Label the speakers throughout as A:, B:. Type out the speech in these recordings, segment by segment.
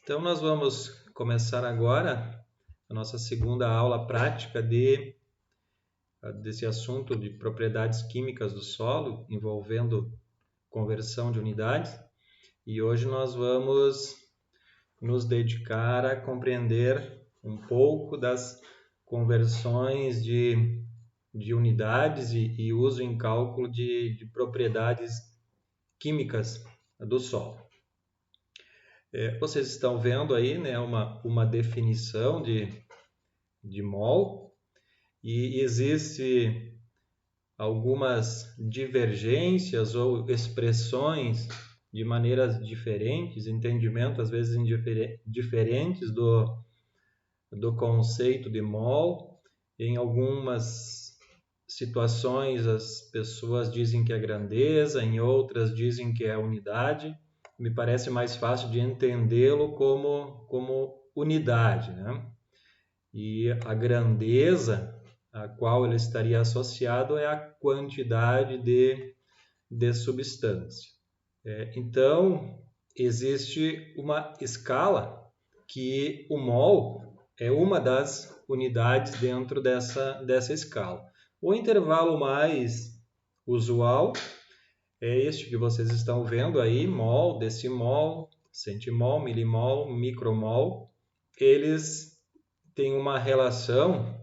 A: Então, nós vamos começar agora a nossa segunda aula prática desse assunto de propriedades químicas do solo, envolvendo conversão de unidades. E hoje nós vamos nos dedicar a compreender um pouco das conversões de unidades e uso em cálculo de propriedades químicas do solo. Vocês estão vendo aí, né, uma definição de mol, e existe algumas divergências ou expressões de maneiras diferentes, entendimento às vezes diferentes do conceito de mol. Em algumas situações as pessoas dizem que é grandeza, em outras dizem que é unidade. Me parece mais fácil de entendê-lo como unidade, né? E a grandeza a qual ele estaria associado é a quantidade de substância. Então, existe uma escala que o mol é uma das unidades dentro dessa escala. O intervalo mais usual é este que vocês estão vendo aí: mol, decimol, centimol, milimol, micromol. Eles têm uma relação,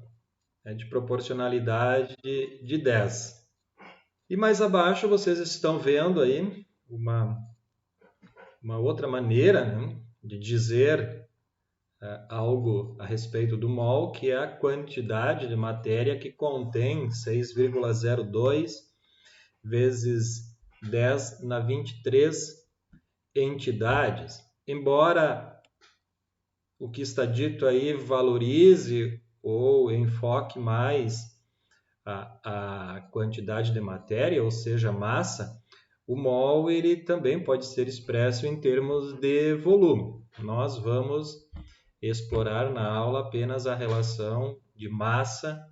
A: né, de proporcionalidade de 10. E mais abaixo vocês estão vendo aí uma outra maneira, né, de dizer algo a respeito do mol, que é a quantidade de matéria que contém 6,02 vezes 10 na 23 entidades. Embora o que está dito aí valorize ou enfoque mais a quantidade de matéria, ou seja, massa, o mol ele também pode ser expresso em termos de volume. Nós vamos explorar na aula apenas a relação de massa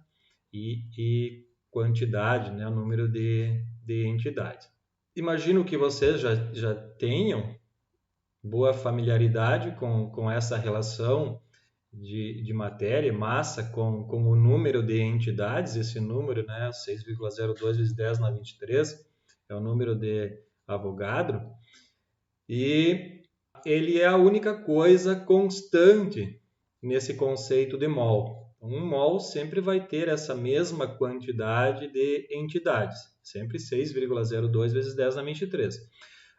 A: e quantidade, né, o número de entidades. Imagino que vocês já tenham boa familiaridade com essa relação de matéria, massa, com o número de entidades. Esse número, né, 6,02 vezes 10 na 23, é o número de Avogadro, e ele é a única coisa constante nesse conceito de mol. Um mol sempre vai ter essa mesma quantidade de entidades, sempre 6,02 vezes 10 na 23.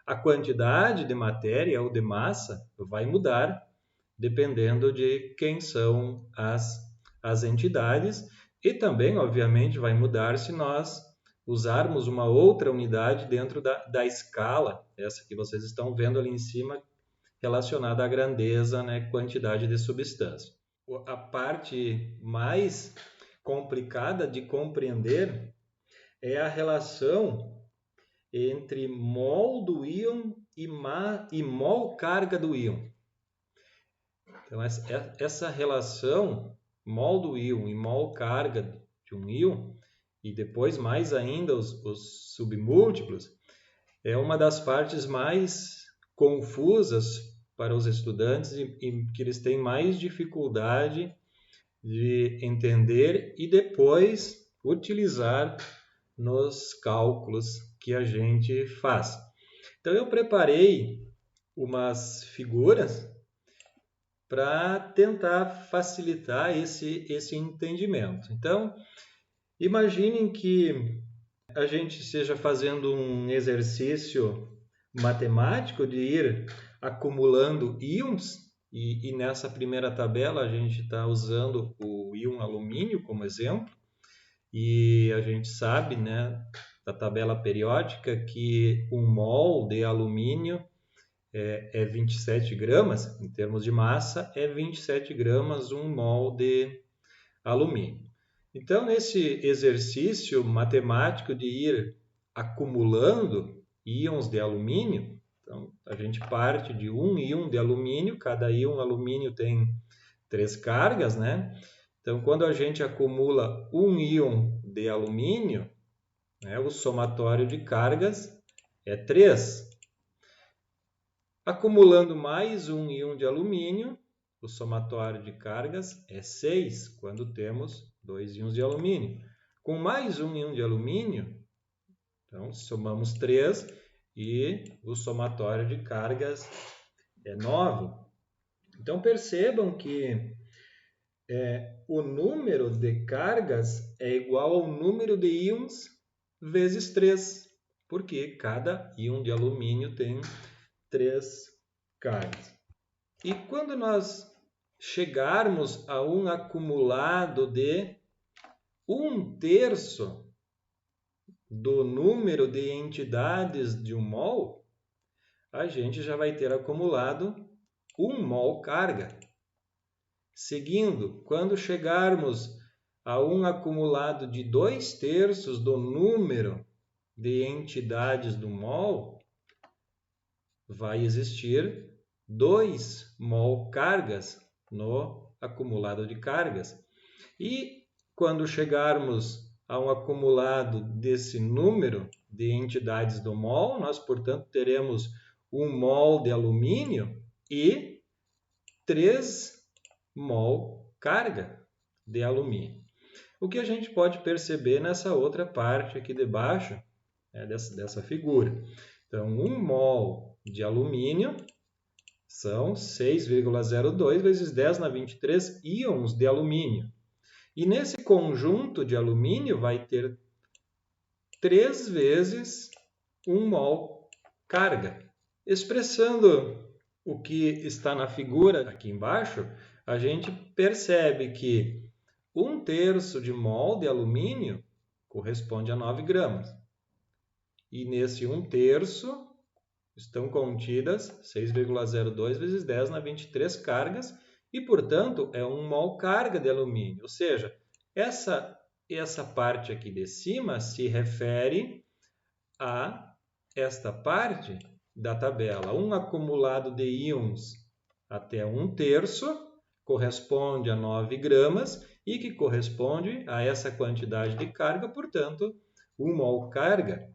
A: A quantidade de matéria ou de massa vai mudar dependendo de quem são as entidades, e também, obviamente, vai mudar se nós usarmos uma outra unidade dentro da escala, essa que vocês estão vendo ali em cima, relacionada à grandeza, né, quantidade de substância. A parte mais complicada de compreender é a relação entre mol do íon e mol carga do íon. Então, essa relação mol do íon e mol carga de um íon, e depois mais ainda os submúltiplos, é uma das partes mais confusas para os estudantes e que eles têm mais dificuldade de entender e depois utilizar nos cálculos que a gente faz. Então, eu preparei umas figuras para tentar facilitar esse entendimento. Então, imaginem que a gente esteja fazendo um exercício matemático de ir acumulando íons, e nessa primeira tabela a gente está usando o íon alumínio como exemplo, e a gente sabe, né, da tabela periódica, que 1 mol de alumínio é 27 gramas, em termos de massa, é 27 gramas 1 mol de alumínio. Então, nesse exercício matemático de ir acumulando íons de alumínio, então, a gente parte de um íon de alumínio, cada íon alumínio tem 3 cargas, né? Então, quando a gente acumula um íon de alumínio, né, o somatório de cargas é 3. Acumulando mais um íon de alumínio, o somatório de cargas é 6, quando temos 2 íons de alumínio. Com mais um íon de alumínio, então somamos 3 e o somatório de cargas é 9. Então percebam que o número de cargas é igual ao número de íons vezes 3, porque cada íon de alumínio tem 3 cargas. E quando nós chegarmos a um acumulado de 1/3 do número de entidades de um mol, a gente já vai ter acumulado 1 mol carga. Seguindo, quando chegarmos a um acumulado de 2/3 do número de entidades do mol, vai existir 2 mol cargas no acumulado de cargas. E quando chegarmos a um acumulado desse número de entidades do mol, nós, portanto, teremos 1 mol de alumínio e 3 mol carga de alumínio. O que a gente pode perceber nessa outra parte aqui de baixo, dessa figura. Então, 1 mol de alumínio são 6,02 vezes 10 na 23 íons de alumínio. E nesse conjunto de alumínio vai ter 3 vezes 1 mol carga. Expressando o que está na figura aqui embaixo, a gente percebe que 1/3 de mol de alumínio corresponde a 9 gramas. E nesse 1/3 estão contidas 6,02 vezes 10 na 23 cargas e, portanto, é 1 mol carga de alumínio. Ou seja, essa parte aqui de cima se refere a esta parte da tabela. Um acumulado de íons até 1/3 corresponde a 9 gramas e que corresponde a essa quantidade de carga, portanto, 1 mol carga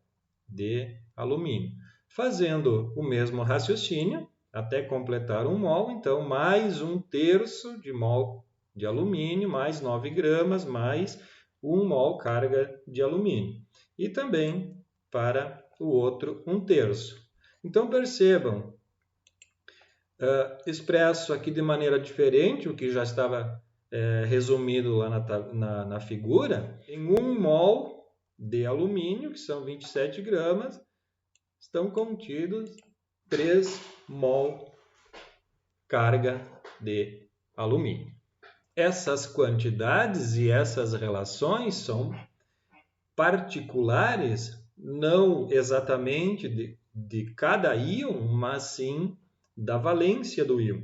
A: de alumínio. Fazendo o mesmo raciocínio, até completar 1 mol, então mais 1/3 de mol de alumínio, mais 9 gramas, mais 1 mol carga de alumínio. E também para o outro 1/3. Então percebam, expresso aqui de maneira diferente, o que já estava resumido lá na figura, em 1 mol de alumínio, que são 27 gramas, estão contidos 3 mol carga de alumínio. Essas quantidades e essas relações são particulares, não exatamente de cada íon, mas sim da valência do íon,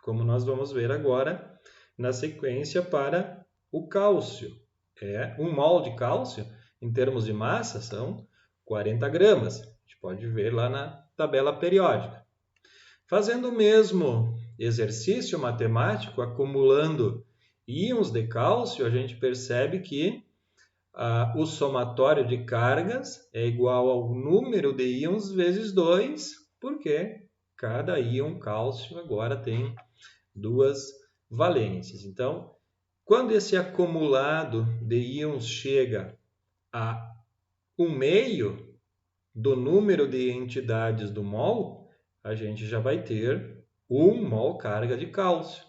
A: como nós vamos ver agora na sequência para o cálcio. 1 mol de cálcio, em termos de massa, são 40 gramas. A gente pode ver lá na tabela periódica. Fazendo o mesmo exercício matemático, acumulando íons de cálcio, a gente percebe que o somatório de cargas é igual ao número de íons vezes 2, porque cada íon cálcio agora tem 2 valências. Então, quando esse acumulado de íons chega a 1/2 do número de entidades do mol, a gente já vai ter 1 mol carga de cálcio.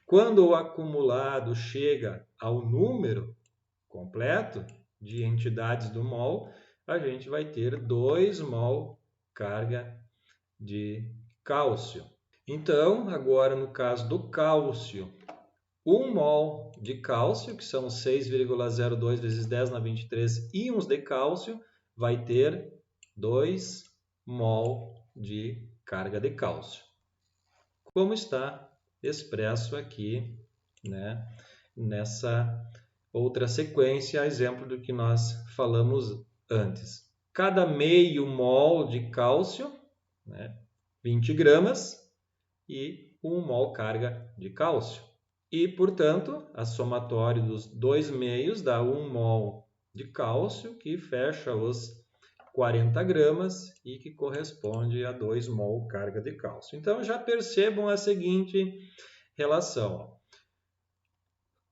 A: Quando o acumulado chega ao número completo de entidades do mol, a gente vai ter 2 mol carga de cálcio. Então, agora no caso do cálcio, 1 mol de cálcio, que são 6,02 vezes 10 na 23 íons de cálcio, vai ter 2 mol de carga de cálcio. Como está expresso aqui, nessa outra sequência, exemplo do que nós falamos antes. Cada meio mol de cálcio, 20 gramas, e 1 mol carga de cálcio. E, portanto, a somatória dos 2 meios dá 1 mol de cálcio, que fecha os 40 gramas e que corresponde a 2 mol carga de cálcio. Então, já percebam a seguinte relação.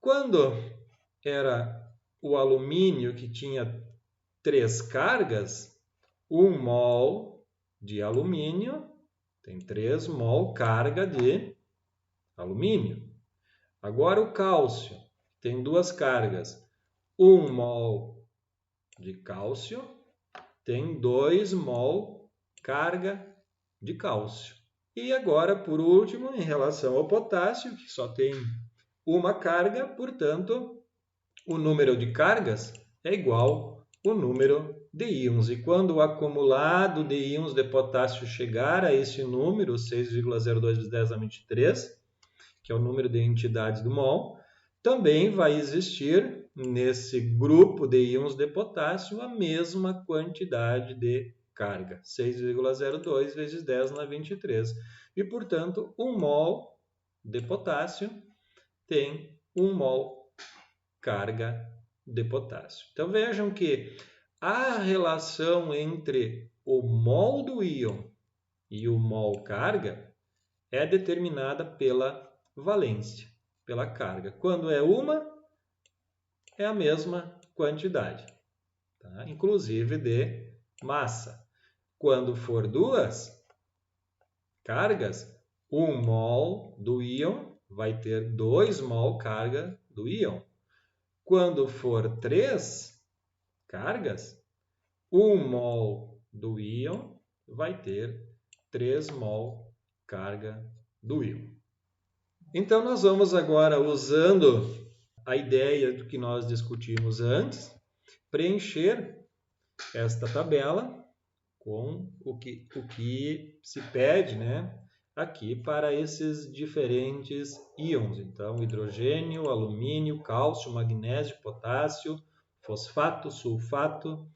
A: Quando era o alumínio que tinha 3 cargas, 1 mol de alumínio tem 3 mol carga de alumínio. Agora o cálcio tem 2 cargas, 1 mol de cálcio tem 2 mol carga de cálcio. E agora, por último, em relação ao potássio, que só tem uma carga, portanto, o número de cargas é igual ao número de íons. E quando o acumulado de íons de potássio chegar a esse número, 6,02 vezes 10 a 23, que é o número de entidades do mol, também vai existir nesse grupo de íons de potássio a mesma quantidade de carga, 6,02 vezes 10 na 23. E, portanto, 1 mol de potássio tem 1 mol carga de potássio. Então, vejam que a relação entre o mol do íon e o mol carga é determinada pela valência, pela carga. Quando é uma, é a mesma quantidade, tá? Inclusive de massa. Quando for 2 cargas, 1 mol do íon vai ter 2 mol carga do íon. Quando for 3 cargas, 1 mol do íon vai ter 3 mol carga do íon. Então, nós vamos agora, usando a ideia do que nós discutimos antes, preencher esta tabela com o que se pede, né, aqui para esses diferentes íons. Então, hidrogênio, alumínio, cálcio, magnésio, potássio, fosfato, sulfato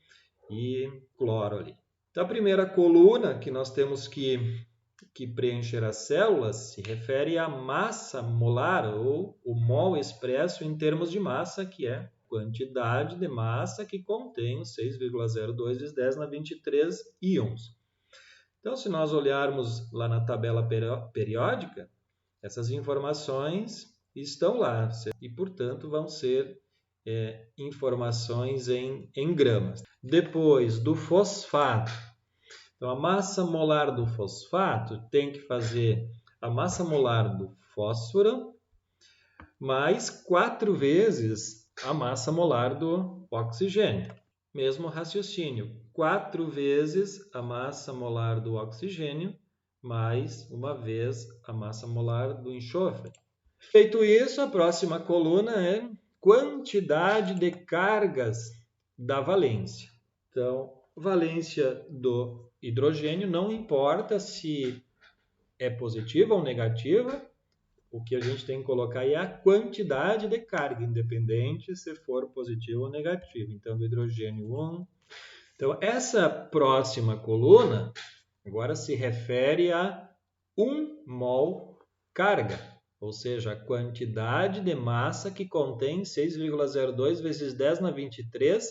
A: e cloro ali. Então, a primeira coluna que nós temos que preencher as células se refere à massa molar, ou o mol expresso em termos de massa, que é quantidade de massa que contém os 6,02 vezes 10 na 23 íons. Então, se nós olharmos lá na tabela periódica, essas informações estão lá e, portanto, vão ser informações em gramas. Depois do fosfato, então, a massa molar do fosfato tem que fazer a massa molar do fósforo mais 4 vezes a massa molar do oxigênio. Mesmo raciocínio, 4 vezes a massa molar do oxigênio mais uma vez a massa molar do enxofre. Feito isso, a próxima coluna é quantidade de cargas da valência. Então, valência do hidrogênio, não importa se é positiva ou negativa, o que a gente tem que colocar é a quantidade de carga, independente se for positivo ou negativo. Então, do hidrogênio 1. Então, essa próxima coluna agora se refere a 1 mol carga, ou seja, a quantidade de massa que contém 6,02 vezes 10 na 23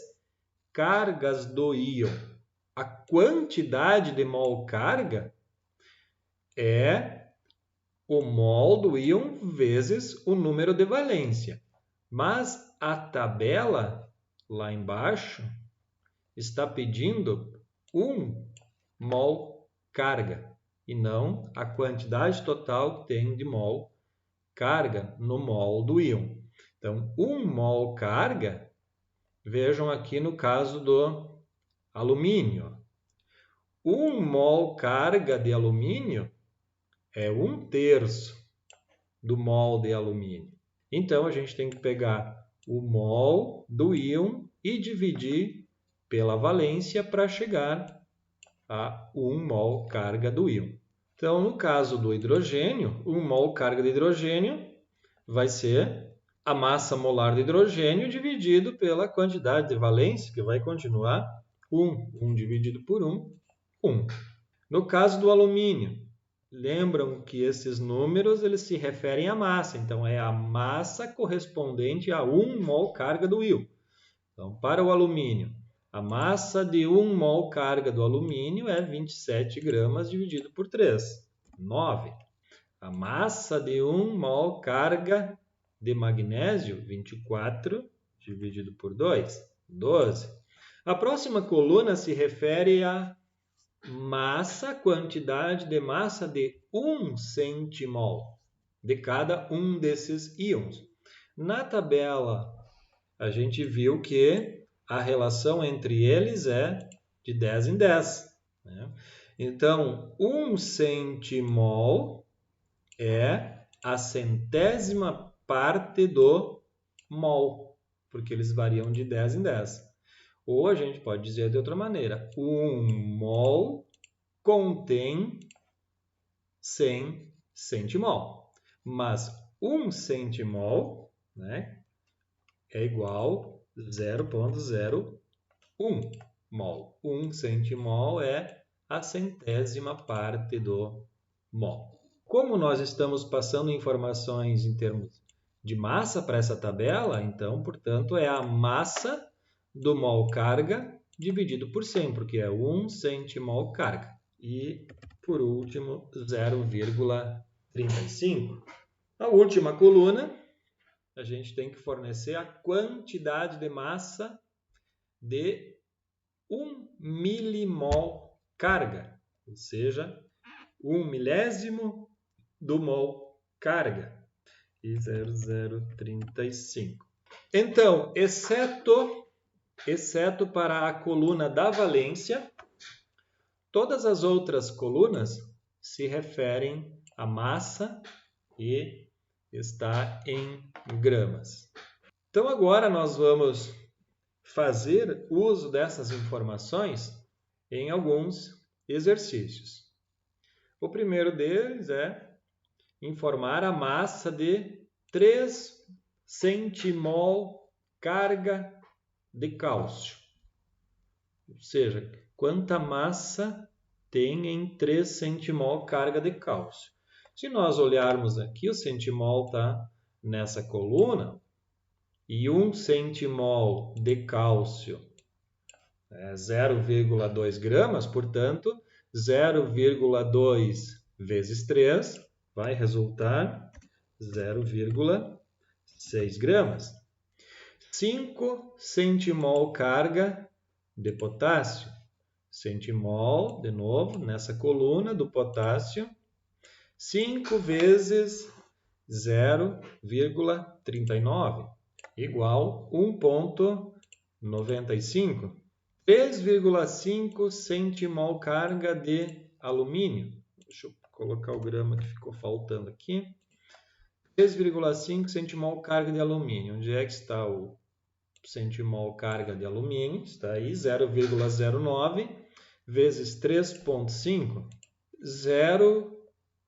A: cargas do íon. A quantidade de mol carga é o mol do íon vezes o número de valência. Mas a tabela lá embaixo está pedindo 1 mol carga e não a quantidade total que tem de mol carga no mol do íon. Então, 1 mol carga, vejam aqui no caso do alumínio. 1 mol carga de alumínio é 1/3 do mol de alumínio. Então, a gente tem que pegar o mol do íon e dividir pela valência para chegar a 1 mol carga do íon. Então, no caso do hidrogênio, 1 mol carga de hidrogênio vai ser a massa molar de hidrogênio dividido pela quantidade de valência, que vai continuar 1. 1 dividido por 1, 1. No caso do alumínio, lembram que esses números eles se referem à massa. Então, é a massa correspondente a 1 mol carga do íon. Então, para o alumínio, A massa de 1 mol carga do alumínio é 27 gramas dividido por 3, 9. A massa de 1 mol carga de magnésio, 24 dividido por 2, 12. A próxima coluna se refere à massa, quantidade de massa de 1 centimol de cada um desses íons. Na tabela, a gente viu que a relação entre eles é de 10 em 10. Né? Então, 1 centimol é a centésima parte do mol, porque eles variam de 10 em 10. Ou a gente pode dizer de outra maneira, 1 mol contém 100 centimol. Mas 1 centimol, né, é igual a 0,01 mol. 1 centimol é a centésima parte do mol. Como nós estamos passando informações em termos de massa para essa tabela, então, portanto, é a massa do mol carga dividido por 100, porque é 1 centimol carga. E, por último, 0,35. Na última coluna, a gente tem que fornecer a quantidade de massa de 1 milimol carga, ou seja, 1 milésimo do mol carga. E 0,035. Então, exceto para a coluna da valência, todas as outras colunas se referem à massa e está em gramas. Então, agora nós vamos fazer uso dessas informações em alguns exercícios. O primeiro deles é informar a massa de 3 centimol carga de cálcio. Ou seja, quanta massa tem em 3 centimol carga de cálcio. Se nós olharmos aqui, o centimol está nessa coluna e 1 centimol de cálcio é 0,2 gramas, portanto, 0,2 vezes 3 vai resultar 0,6 gramas. 5 centimol carga de potássio. Centimol, de novo, nessa coluna do potássio. 5 vezes 0,39, igual 1,95. 3,5 centimol carga de alumínio. Deixa eu colocar o grama que ficou faltando aqui. 3,5 centimol carga de alumínio. Onde é que está o centimol carga de alumínio? Está aí, 0,09 vezes 3,5,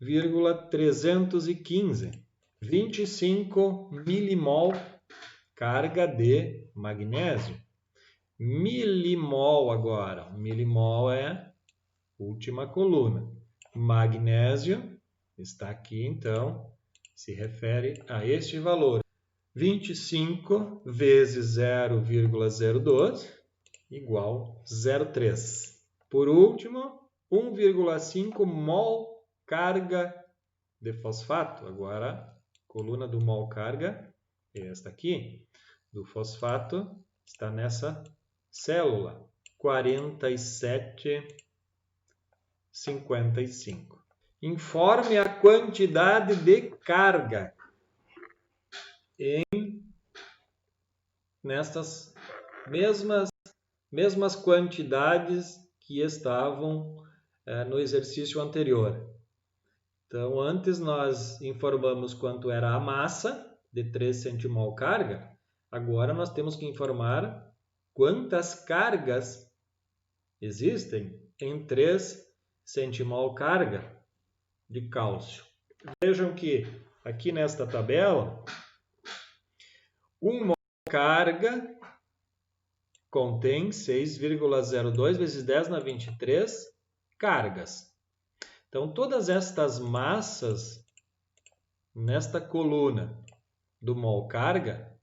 A: 0,315. 25 milimol carga de magnésio. Milimol agora. Milimol é a última coluna. Magnésio está aqui, então, se refere a este valor. 25 vezes 0,012 igual 0,3. Por último, 1,5 mol carga de fosfato. Agora, a coluna do mol carga é esta aqui. Do fosfato está nessa célula. 47,55. Informe a quantidade de carga nestas mesmas quantidades que estavam no exercício anterior. Então, antes nós informamos quanto era a massa de 3 centimol carga, agora nós temos que informar quantas cargas existem em 3 centimol carga de cálcio. Vejam que aqui nesta tabela, 1 mol carga contém 6,02 vezes 10 na 23 cargas. Então, todas estas massas nesta coluna do mol carga,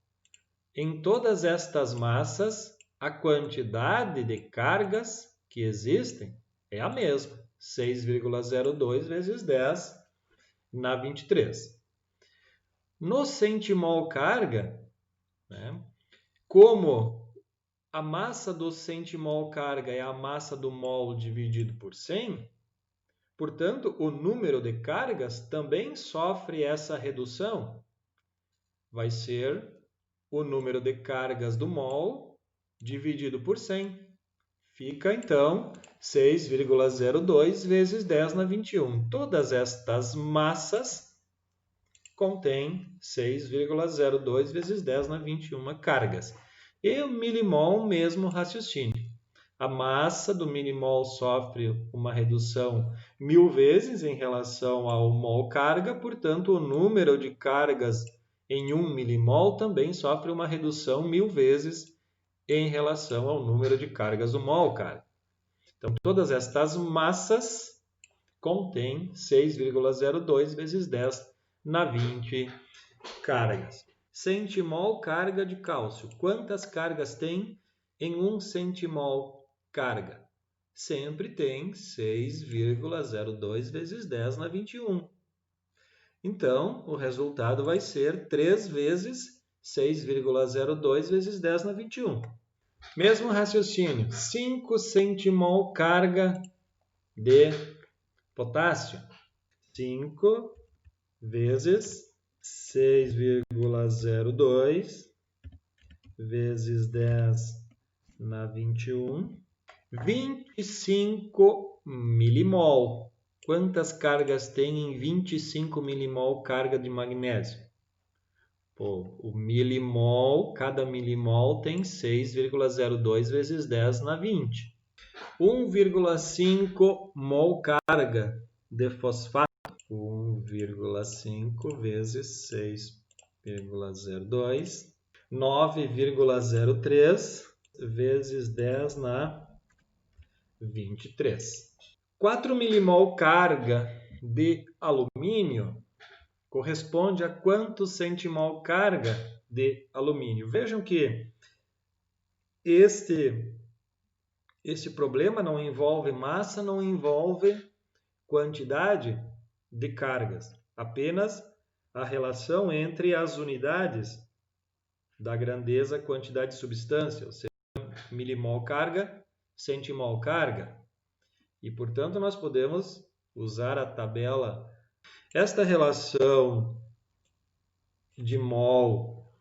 A: em todas estas massas, a quantidade de cargas que existem é a mesma, 6,02 vezes 10 na 23. No centimol carga, né, como a massa do centimol carga é a massa do mol dividido por 100, portanto, o número de cargas também sofre essa redução. Vai ser o número de cargas do mol dividido por 100. Fica, então, 6,02 vezes 10 na 21. Todas estas massas contêm 6,02 vezes 10 na 21 cargas. E o milimol, mesmo raciocínio. A massa do milimol sofre uma redução 1000 vezes em relação ao mol carga, portanto, o número de cargas em 1 milimol também sofre uma redução 1000 vezes em relação ao número de cargas do mol carga. Então, todas estas massas contêm 6,02 vezes 10 na 20 cargas. Centimol carga de cálcio. Quantas cargas tem em 1 centimol carga? Sempre tem 6,02 vezes 10 na 21. Então, o resultado vai ser 3 vezes 6,02 vezes 10 na 21. Mesmo raciocínio, 5 centimol carga de potássio. 5 vezes 6,02 vezes 10 na 21. 25 milimol. Quantas cargas tem em 25 milimol carga de magnésio? Pô, o milimol, cada milimol tem 6,02 vezes 10 na 20. 1,5 mol carga de fosfato. 1,5 vezes 6,02. 9,03 vezes 10 na 23. 4 milimol carga de alumínio corresponde a quantos centimol carga de alumínio? Vejam que este problema não envolve massa, não envolve quantidade de cargas, apenas a relação entre as unidades da grandeza quantidade de substância, ou seja, milimol carga, centimol carga. E, portanto, nós podemos usar a tabela. Esta relação de mol,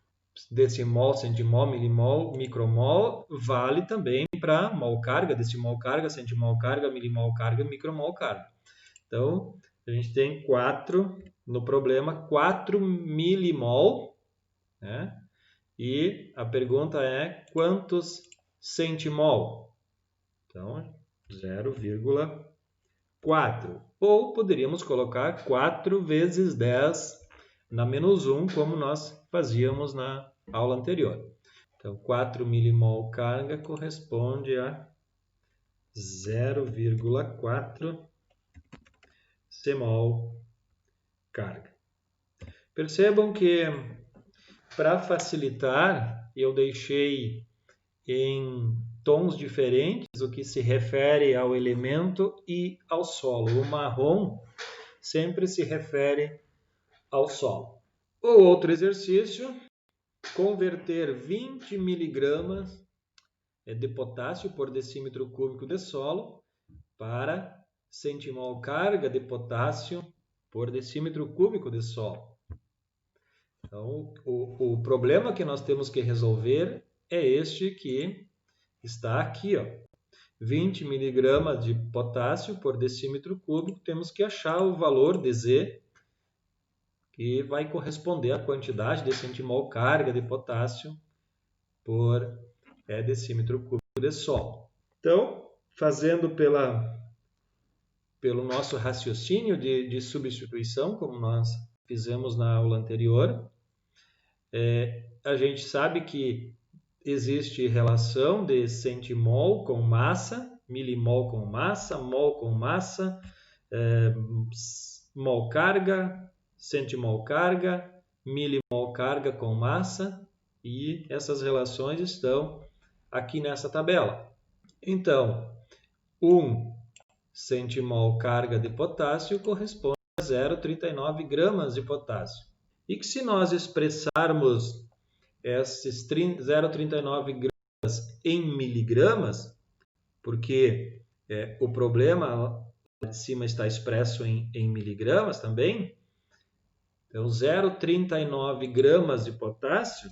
A: decimol, centimol, milimol, micromol, vale também para mol carga, decimol carga, centimol carga, milimol carga, micromol carga. Então, a gente tem 4, no problema, 4 milimol, né? E a pergunta é quantos centimol? Então, 0,4. Ou poderíamos colocar 4 vezes 10 na menos 1, como nós fazíamos na aula anterior. Então, 4 milimol carga corresponde a 0,4 cmol carga. Percebam que, para facilitar, eu deixei em tons diferentes o que se refere ao elemento e ao solo. O marrom sempre se refere ao solo. O outro exercício, converter 20 miligramas de potássio por decímetro cúbico de solo para centimol carga de potássio por decímetro cúbico de solo. Então, o problema que nós temos que resolver é este que está aqui, ó. 20 miligramas de potássio por decímetro cúbico, temos que achar o valor de Z, que vai corresponder à quantidade de centimol carga de potássio por decímetro cúbico de solo. Então, fazendo pelo nosso raciocínio de substituição, como nós fizemos na aula anterior, a gente sabe que existe relação de centimol com massa, milimol com massa, mol com massa, mol carga, centimol carga, milimol carga com massa, e essas relações estão aqui nessa tabela. Então, 1 centimol carga de potássio corresponde a 0,39 gramas de potássio. E que se nós expressarmos esses 0,39 gramas em miligramas, porque o problema lá de cima está expresso em miligramas também, então 0,39 gramas de potássio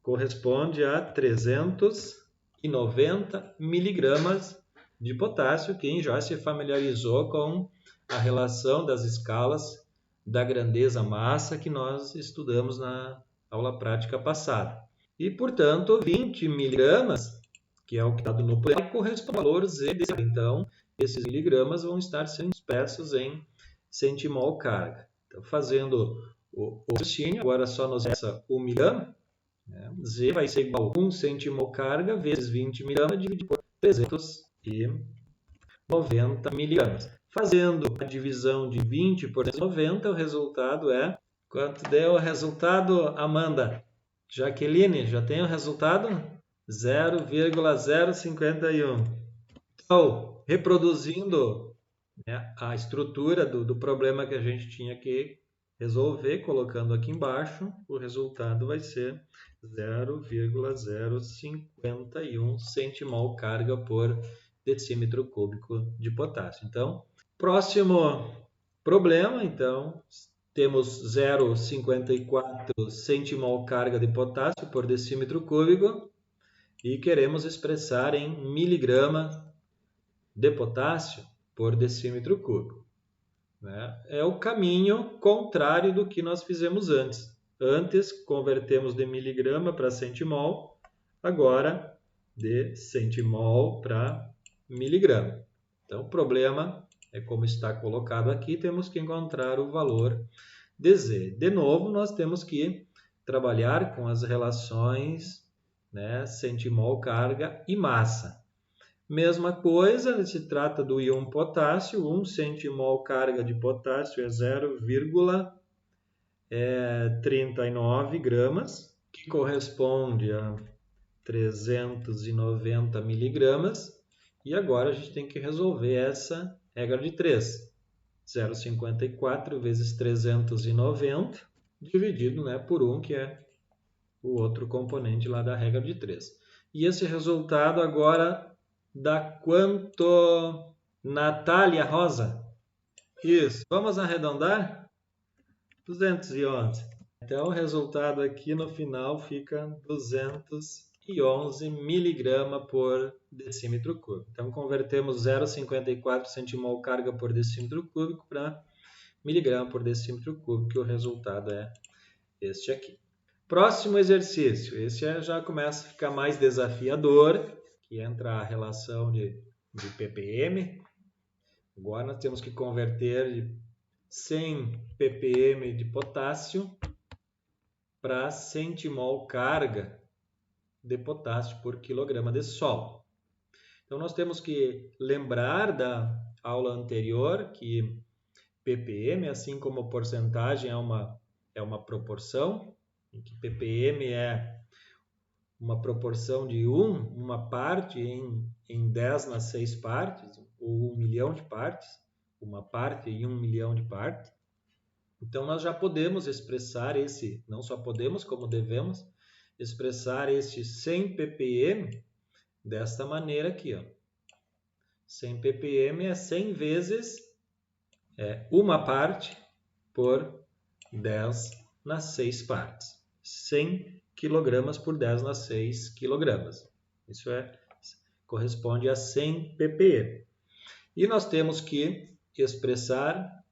A: corresponde a 390 miligramas de potássio. Quem já se familiarizou com a relação das escalas da grandeza-massa que nós estudamos na aula prática passada. E, portanto, 20 miligramas, que é o que está no plano, corresponde ao valor Z. Então, esses miligramas vão estar sendo expressos em centimol carga. Então, fazendo o raciocínio, agora só nos resta 1 miligrama. Z vai ser igual a 1 centimol carga vezes 20 miligramas dividido por 390 miligramas. Fazendo a divisão de 20 por 390, o resultado é... Quanto deu o resultado, Amanda? Jaqueline, já tem o resultado? 0,051. Então, reproduzindo, né, a estrutura do problema que a gente tinha que resolver, colocando aqui embaixo, o resultado vai ser 0,051 centimol carga por decímetro cúbico de potássio. Então, próximo problema, então, temos 0,54 centimol carga de potássio por decímetro cúbico e queremos expressar em miligrama de potássio por decímetro cúbico. É o caminho contrário do que nós fizemos antes. Antes convertemos de miligrama para centimol, agora de centimol para miligrama. Então o problema é como está colocado aqui, temos que encontrar o valor de Z. De novo, nós temos que trabalhar com as relações, né, centimol carga e massa. Mesma coisa, se trata do íon potássio, 1 centimol carga de potássio é 0,39 gramas, que corresponde a 390 miligramas. E agora a gente tem que resolver essa regra de 3. 0,54 vezes 390, dividido, né, por 1, que é o outro componente lá da regra de 3. E esse resultado agora... dá quanto, Natália Rosa? Isso. Vamos arredondar? 211. Então, o resultado aqui no final fica 211 miligrama por decímetro cúbico. Então, convertemos 0,54 centimol carga por decímetro cúbico para miligrama por decímetro cúbico, e o resultado é este aqui. Próximo exercício. Esse já começa a ficar mais desafiador, que entra a relação de ppm. Agora nós temos que converter 100 ppm de potássio para centimol carga de potássio por quilograma de solo. Então nós temos que lembrar da aula anterior que ppm, assim como porcentagem, é uma proporção, em que ppm é uma proporção de uma parte em 10 nas 6 partes, ou 1 milhão de partes, uma parte em 1 milhão de partes. Então, nós já podemos expressar não só podemos, como devemos, expressar este 100 ppm desta maneira aqui. 100 ppm é 100 vezes uma parte por 10 nas 6 partes. 100 quilogramas por 10 nas 6 quilogramas. Isso corresponde a 100 ppm. E nós temos que expressar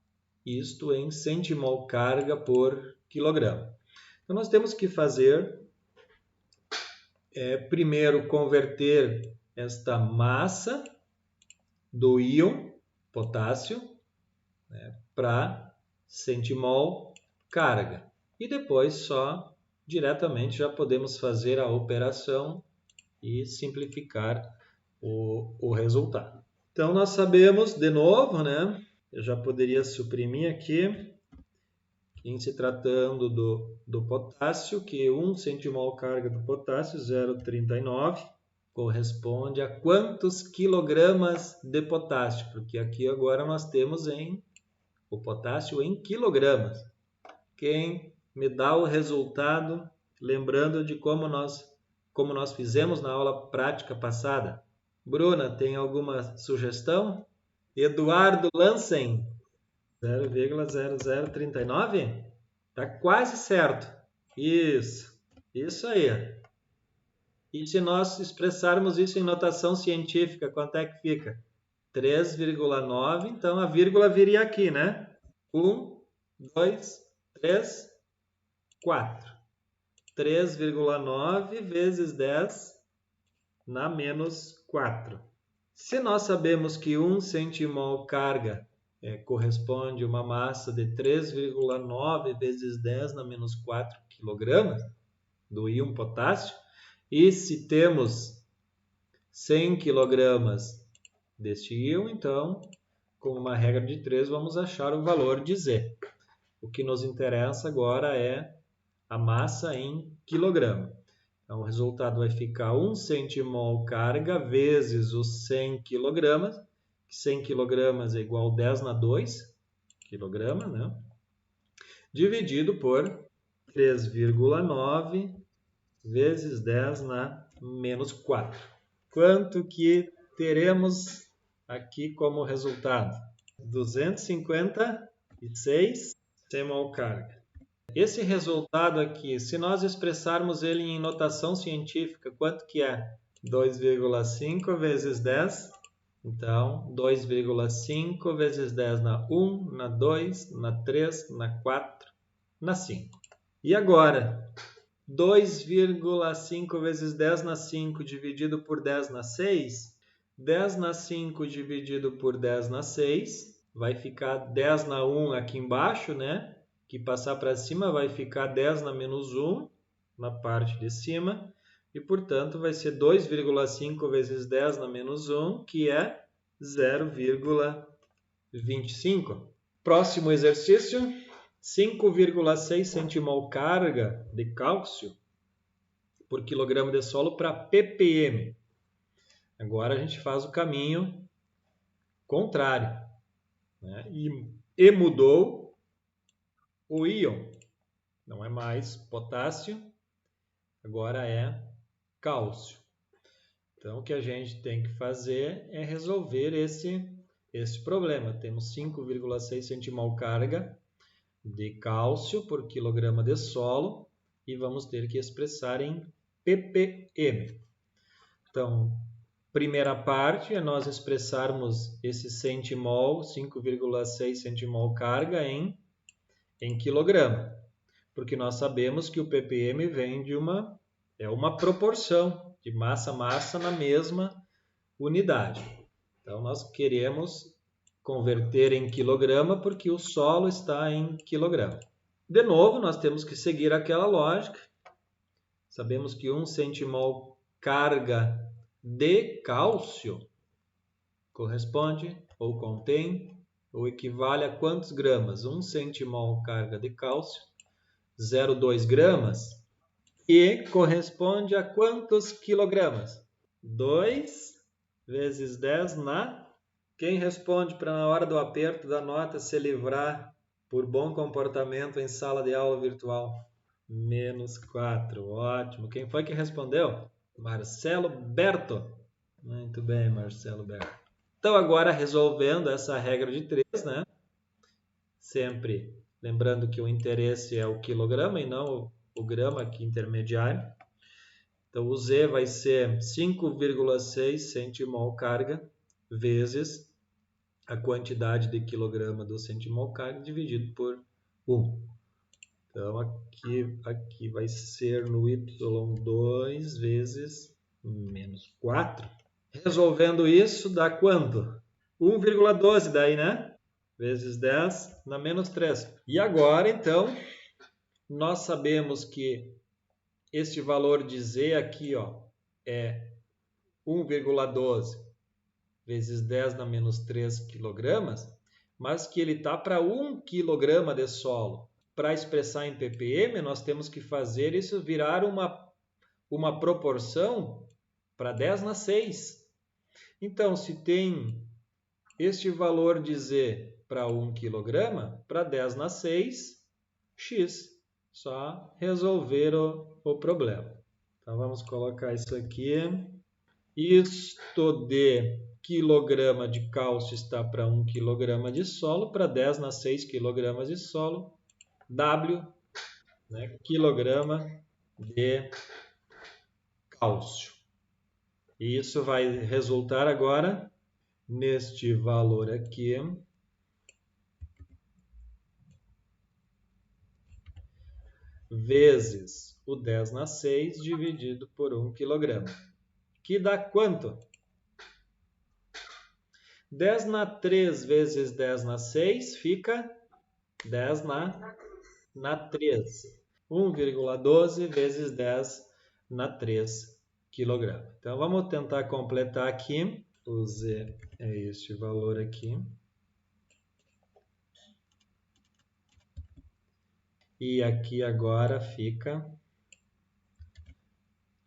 A: isto em centimol carga por quilograma. Então, nós temos que fazer, primeiro, converter esta massa do íon potássio, né, para centimol carga. E depois só diretamente já podemos fazer a operação e simplificar o resultado. Então nós sabemos, de novo, né, eu já poderia suprimir aqui, em se tratando do potássio, que 1 centimol carga do potássio, 0,39, corresponde a quantos quilogramas de potássio? Porque aqui agora nós temos o potássio em quilogramas. Quem me dá o resultado, lembrando de como nós fizemos na aula prática passada? Bruna, tem alguma sugestão? Eduardo Lansen, 0,0039? Tá quase certo. Isso aí. E se nós expressarmos isso em notação científica, quanto é que fica? 3,9, então a vírgula viria aqui, né? 1, 2, 3, 4. 3,9 vezes 10 na menos 4. Se nós sabemos que 1 centimol carga corresponde a uma massa de 3,9 vezes 10 na menos 4 kg do íon potássio, e se temos 100 kg deste íon, então, com uma regra de 3, vamos achar o valor de Z. O que nos interessa agora é a massa em quilograma. Então, o resultado vai ficar 1 centimol carga vezes os 100 kg, que 100 kg é igual a 10 na 2 kg, né? Dividido por 3,9 vezes 10 na menos 4. Quanto que teremos aqui como resultado? 256 centimol carga. Esse resultado aqui, se nós expressarmos ele em notação científica, quanto que é? 2,5 vezes 10. Então, 2,5 vezes 10 na 1, na 2, na 3, na 4, na 5. E agora, 2,5 vezes 10 na 5 dividido por 10 na 6. 10 na 5 dividido por 10 na 6. Vai ficar 10 na 1 aqui embaixo, né? Que passar para cima vai ficar 10 na menos 1 na parte de cima. E, portanto, vai ser 2,5 vezes 10 na menos 1, que é 0,25. Próximo exercício. 5,6 centimol carga de cálcio por quilograma de solo para ppm. Agora a gente faz o caminho contrário, né? E mudou o íon. Não é mais potássio, agora é cálcio. Então o que a gente tem que fazer é resolver esse problema. Temos 5,6 centimol carga de cálcio por quilograma de solo e vamos ter que expressar em ppm. Então, primeira parte é nós expressarmos esse centimol, 5,6 centimol carga em quilograma, porque nós sabemos que o ppm vem de uma proporção de massa-massa na mesma unidade. Então, nós queremos converter em quilograma porque o solo está em quilograma. De novo, nós temos que seguir aquela lógica. Sabemos que 1 centimol carga de cálcio corresponde ou contém ou equivale a quantos gramas? 1 centimol carga de cálcio, 0,2 gramas, e corresponde a quantos quilogramas? 2 vezes 10 na... Quem responde para na hora do aperto da nota se livrar por bom comportamento em sala de aula virtual? Menos 4, ótimo. Quem foi que respondeu? Marcelo Berto. Muito bem, Marcelo Berto. Então agora resolvendo essa regra de 3, né? Sempre lembrando que o interesse é o quilograma e não o grama aqui intermediário. Então o Z vai ser 5,6 centimol carga vezes a quantidade de quilograma do centimol carga dividido por 1. Então, aqui vai ser no Y2 vezes menos 4. Resolvendo isso, dá quanto? 1,12 daí, né? Vezes 10 na menos 3. E agora, então, nós sabemos que este valor de Z aqui é 1,12 vezes 10 na menos 3 quilogramas, mas que ele está para 1 quilograma de solo. para expressar em ppm, nós temos que fazer isso virar uma proporção para 10/6. Então, se tem este valor de Z para 1 kg, para 10/6, x. Só resolver o problema. Então, vamos colocar isso aqui. Isto de quilograma de cálcio está para 1 kg de solo, para 10/6 kg de solo, W, né, quilograma de cálcio. E isso vai resultar agora neste valor aqui, vezes o 10/6 dividido por 1 kg, que dá quanto? 10/3 vezes 10/6 fica 10/3. 1,12 vezes 10/3 kg. Então, vamos tentar completar aqui. O Z é este valor aqui. E aqui agora fica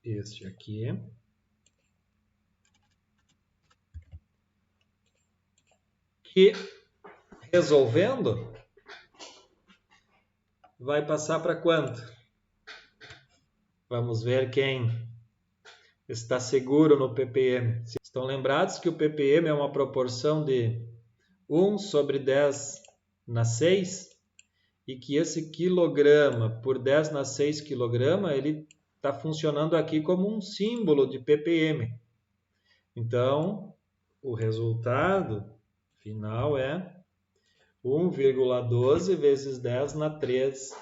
A: este aqui. Que, resolvendo, vai passar para quanto? Vamos ver quem está seguro no ppm. Estão lembrados que o ppm é uma proporção de 1 sobre 10/6 e que esse quilograma por 10/6 quilograma, ele está funcionando aqui como um símbolo de ppm. Então, o resultado final é 1,12 vezes 10/3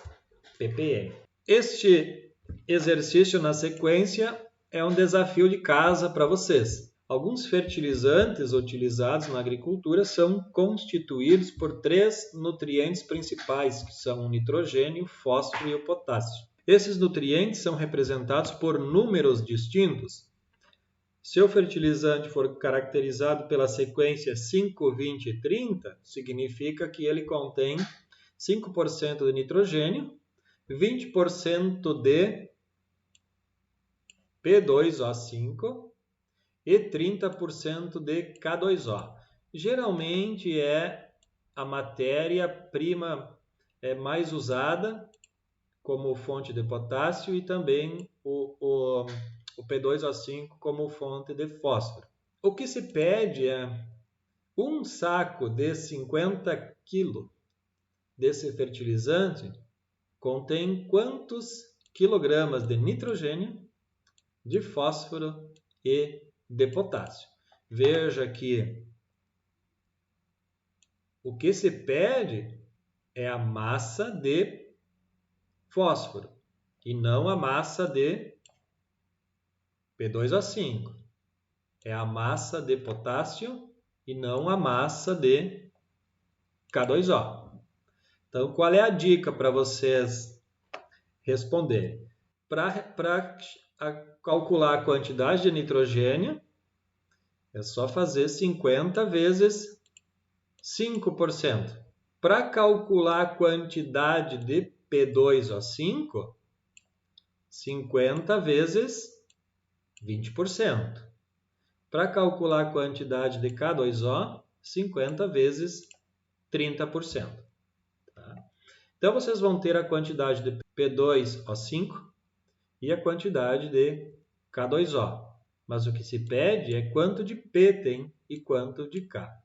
A: ppm. Este exercício na sequência é um desafio de casa para vocês. Alguns fertilizantes utilizados na agricultura são constituídos por 3 nutrientes principais, que são o nitrogênio, o fósforo e o potássio. Esses nutrientes são representados por números distintos. Se o fertilizante for caracterizado pela sequência 5, 20 e 30, significa que ele contém 5% de nitrogênio, 20% de P2O5 e 30% de K2O. Geralmente é a matéria-prima mais usada como fonte de potássio e também o P2O5 como fonte de fósforo. O que se pede é um saco de 50 kg desse fertilizante contém quantos quilogramas de nitrogênio, de fósforo e de potássio. Veja que o que se pede é a massa de fósforo e não a massa de P2O5. É a massa de potássio e não a massa de K2O. Então, qual é a dica para vocês responderem? Para calcular a quantidade de nitrogênio, é só fazer 50 vezes 5%. Para calcular a quantidade de P2O5, 50 vezes 20%. Para calcular a quantidade de K2O, 50 vezes 30%. Tá? Então, vocês vão ter a quantidade de P2O5 e a quantidade de K2O. Mas o que se pede é quanto de P tem e quanto de K.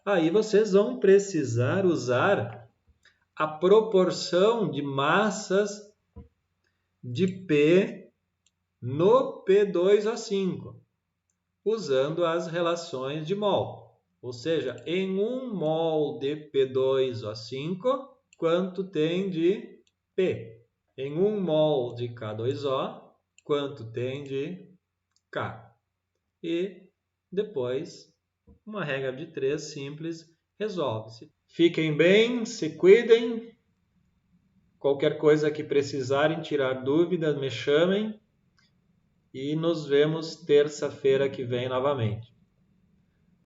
A: Aí vocês vão precisar usar a proporção de massas de P no P2O5, usando as relações de mol. Ou seja, em 1 mol de P2O5, quanto tem de P? Em 1 mol de K2O, quanto tem de K? E depois, uma regra de 3 simples resolve-se. Fiquem bem, se cuidem. Qualquer coisa que precisarem tirar dúvidas, me chamem. E nos vemos terça-feira que vem novamente.